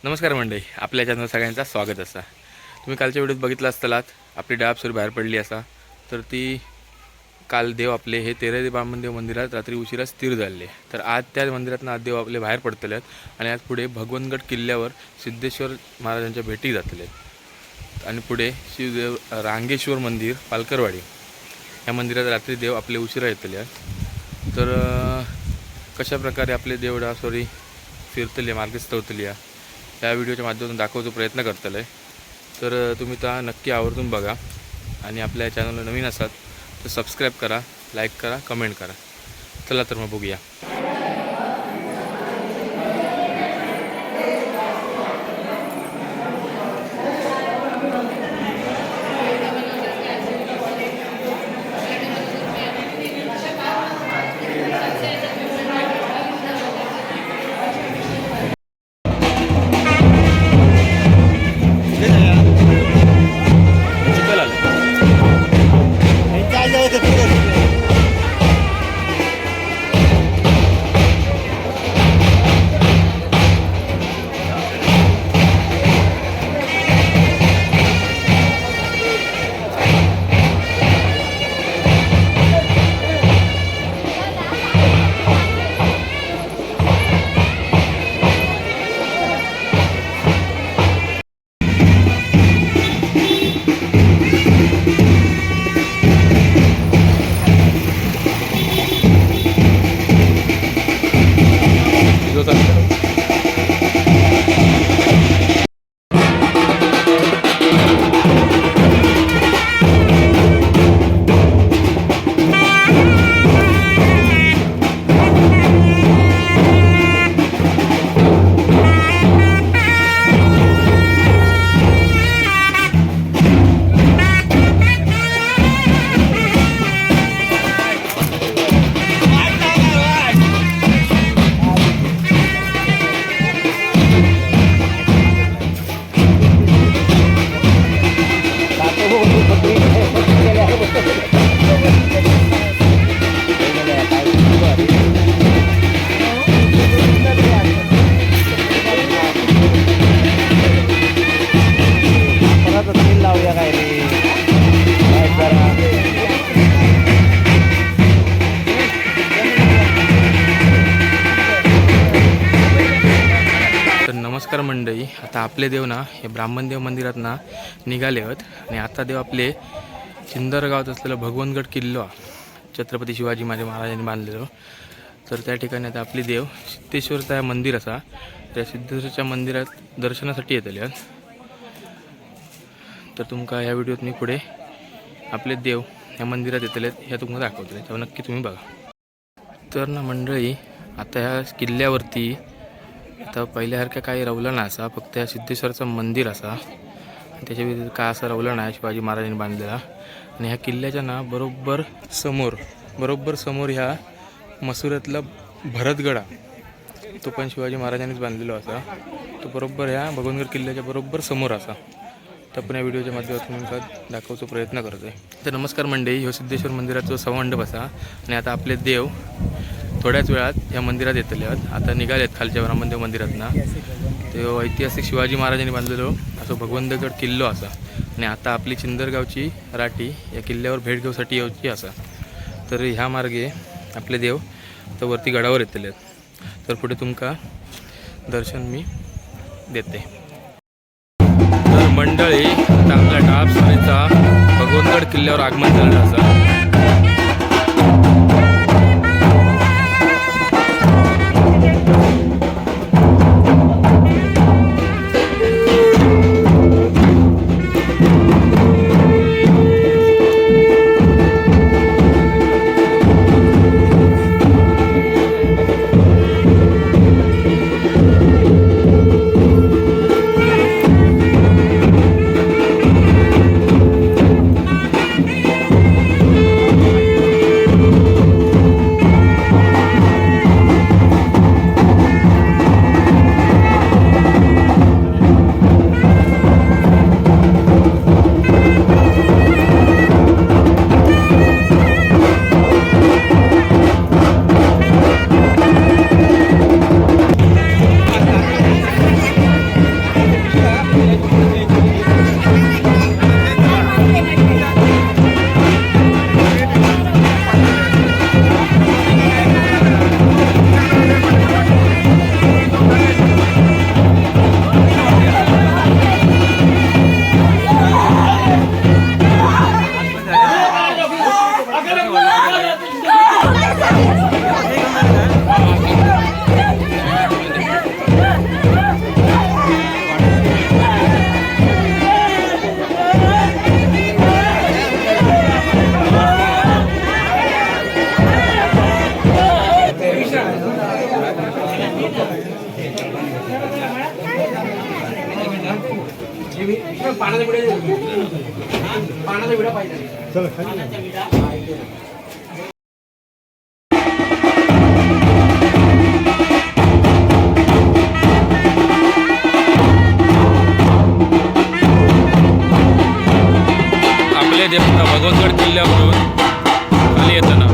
नमस्कार मंडळी, आपल्या चॅनल सगळ्यांचा स्वागत असा। तुम्ही कालच्या व्हिडिओत बघितलं असतालात आपली डाबसुरी बाहेर पडली असा। तर ती काल देव आपले हे तेराई ब्राह्मण देव मंदिरात रात्री उशिरा स्थिर झाले। तर आज त्या मंदिरातून आज देव आपले बाहेर पडतले आणि आज पुढे भगवनगड किल्ल्यावर सिद्धेश्वर महाराजांच्या भेटी जातले आणि पुढे शिवदेव रांगेश्वर मंदिर पालकरवाडी या मंदिरात रात्री देव आपले उशिरा येतले। तर कशा प्रकारे आपले देव डाबसुरी फिरतले मार्गस्थ होतली या व्हिडिओच्या माध्यमातून दाखवतो प्रयत्न करतले। तर तुम्ही त्या नक्की आवर्जून बघा आणि आपल्या चॅनलला नवीन असाल तर सबस्क्राईब करा, लाईक करा, कमेंट करा। चला तर मग बघूया। नमस्कार मंडळी, आता आपले देव ना हे ब्राह्मण देव मंदिरात ना निघाले आहेत आणि आता देव आपले चिंदरगावात असलेलं भगवनगड किल्ला छत्रपती शिवाजी महाराजांनी बांधलेलं। तर त्या ठिकाणी आता आपली देव सिद्धेश्वरचा मंदिर असा, त्या सिद्धेश्वरच्या मंदिरात दर्शनासाठी येतले। तर तुमका ह्या व्हिडिओत मी पुढे आपले देव ह्या मंदिरात येतले हे तुम्हाला दाखवतले, तेव्हा नक्की तुम्ही बघा। तर ना मंडळी, आता ह्या किल्ल्यावरती आता पहिल्यासारखं काही रवलं नाही असा, फक्त या सिद्धेश्वरचं मंदिर असा आणि त्याच्या व्यतिरिक्त काय असं रवलं नाही शिवाजी महाराजांनी बांधलेला। आणि ह्या किल्ल्याच्या ना बरोबर समोर ह्या मसुऱ्यातला भरतगडा तो पण शिवाजी महाराजांनीच बांधलेला असा, तो बरोबर ह्या भगवनगड किल्ल्याच्या बरोबर समोर असा। तर आपण या व्हिडिओच्या माध्यमातून दाखवतो प्रयत्न करतोय। तर नमस्कार मंडळी, ह्यो सिद्धेश्वर मंदिराचा सभामंडप असा आणि आता आपले देव थोड्याच वेळात या मंदिरात येतले आहेत। आता निघालेत खालच्या ब्राह्मणदेव मंदिरात ना, ते ऐतिहासिक शिवाजी महाराजांनी बांधलेलो असं भगवंतगड किल्लो असा आणि आता आपली चिंदरगावची राठी या किल्ल्यावर भेट घेऊसाठी यायची असा। तर ह्या मार्गे आपले देव तर वरती गडावर येतले आहेत। तर पुढे तुमका दर्शन मी देते। तर मंडळी, आता आपल्या डाबसुरीचा भगवंतगड किल्ल्यावर आगमन झालेलं असा। आपले देवता भगवतगड किल्ल्यावरून खाली येताना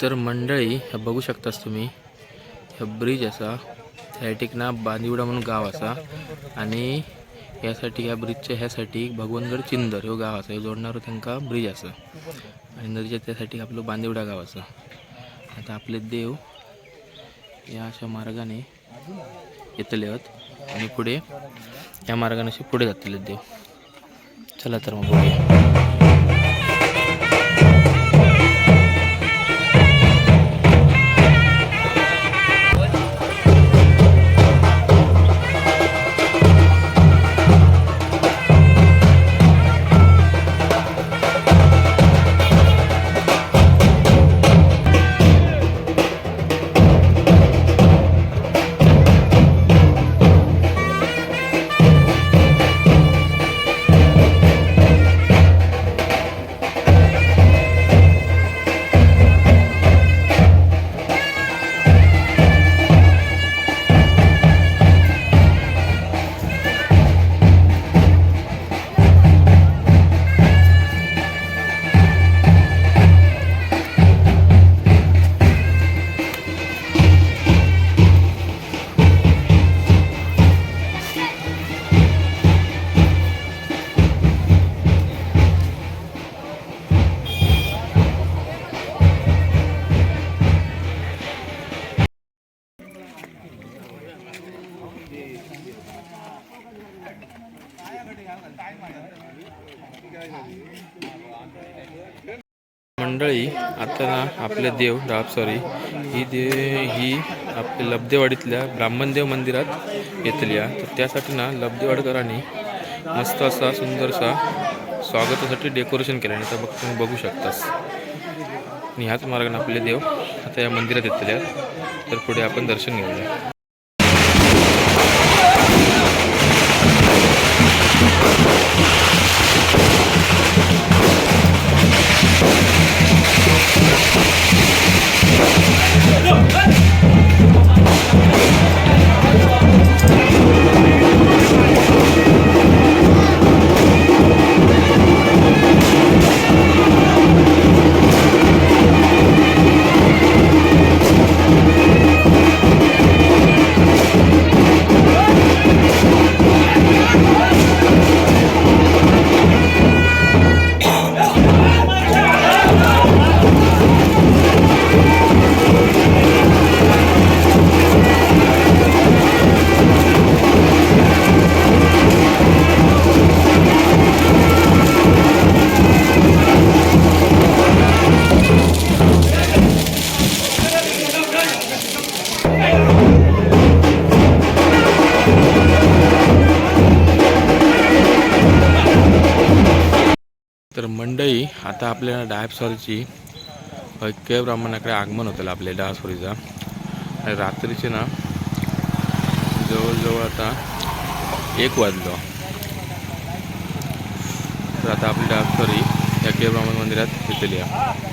तर मंडळी बघू शकतास तुम्ही ह्या ब्रिज असा सायटीक ना बांदिवडा म्हणून गाव असा आणि यासाठी ह्या ब्रिजच्या ह्यासाठी भगवनगड चिंदर ह्यो गाव असा ह्यो जोडणारो त्यांका ब्रिज असा आणि नदीच्या त्यासाठी आपलं बांदिवडा गाव असा. आता आपले देव या अशा मार्गाने येतले आहेत आणि पुढे या मार्गाने असे पुढे जातले देव. चला तर मग बघूया. मंडळी आता ना आपले देव ही आपल्या लब्धेवाडीतल्या ब्राह्मणदेव मंदिरात येतली आहे. तर त्यासाठी ना लब्धेवाडकरांनी मस्त असा सुंदरसा स्वागतासाठी डेकोरेशन केलं आहे. तर तुम्ही बघू शकतास आणि ह्याच मार्गाने आपले देव आता या मंदिरात येतले आहेत. तर पुढे आपण दर्शन घेऊया. तर मंडळी आता आपल्याला डायपसॉरीची ऐक्य ब्राह्मणाकडे आगमन होतं आपल्या डायपसॉरीचा आणि रात्रीचे ना जवळजवळ आता 1 वाजलो. तर आता आपली डायपसॉरी ऐक्य ब्राह्मण मंदिरात येतली आहे.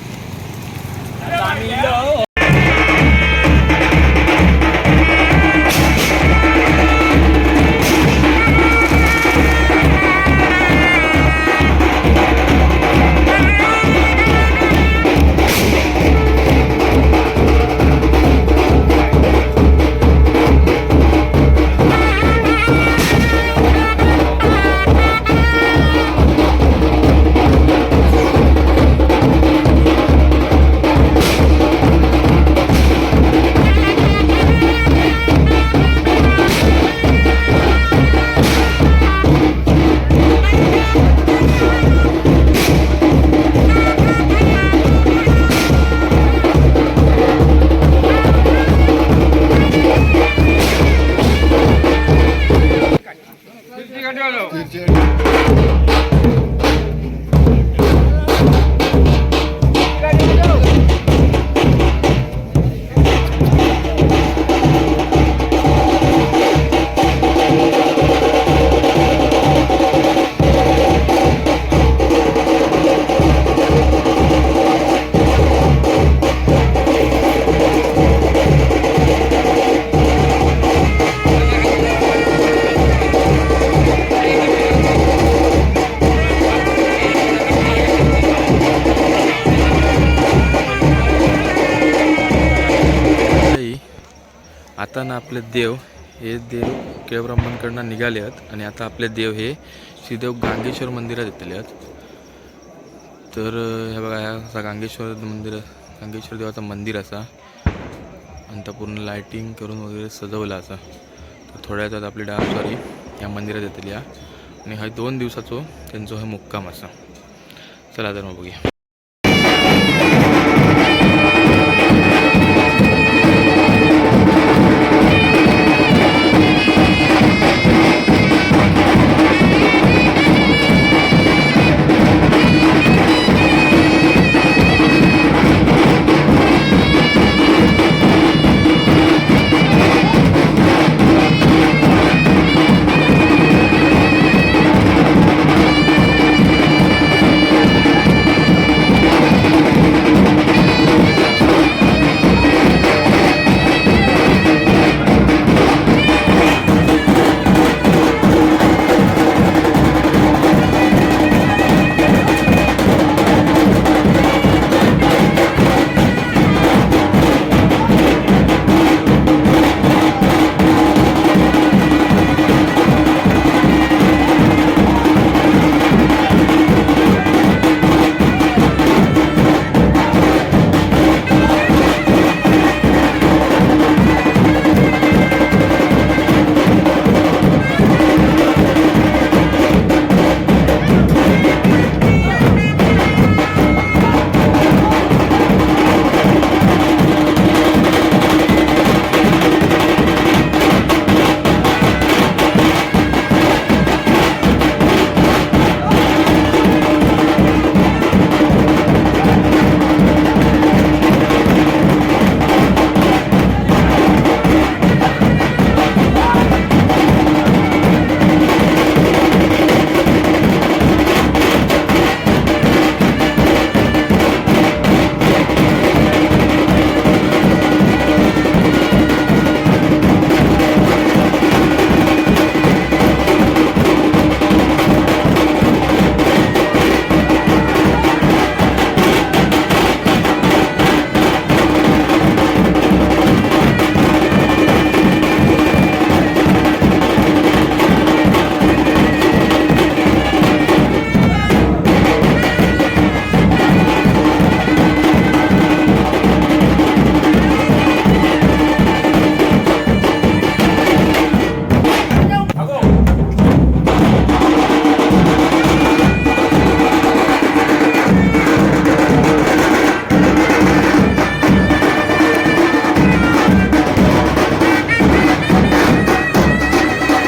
आता ना आपले देव हे देव केळब्रह्मांकडनं निघाले आहेत आणि आता आपले देव हे श्रीदेव गांगेश्वर मंदिरात येतले आहेत. तर हे बघा हा असा गांगेश्वर देवाचं मंदिर असा आणि त्या पूर्ण लायटिंग करून वगैरे सजवलं असा. तर थोड्या वेळात आपली डान्सवारी या मंदिरात येतली आणि हा 2 दिवसाचो त्यांचा हा मुक्काम असा. चला तर मग बघूया.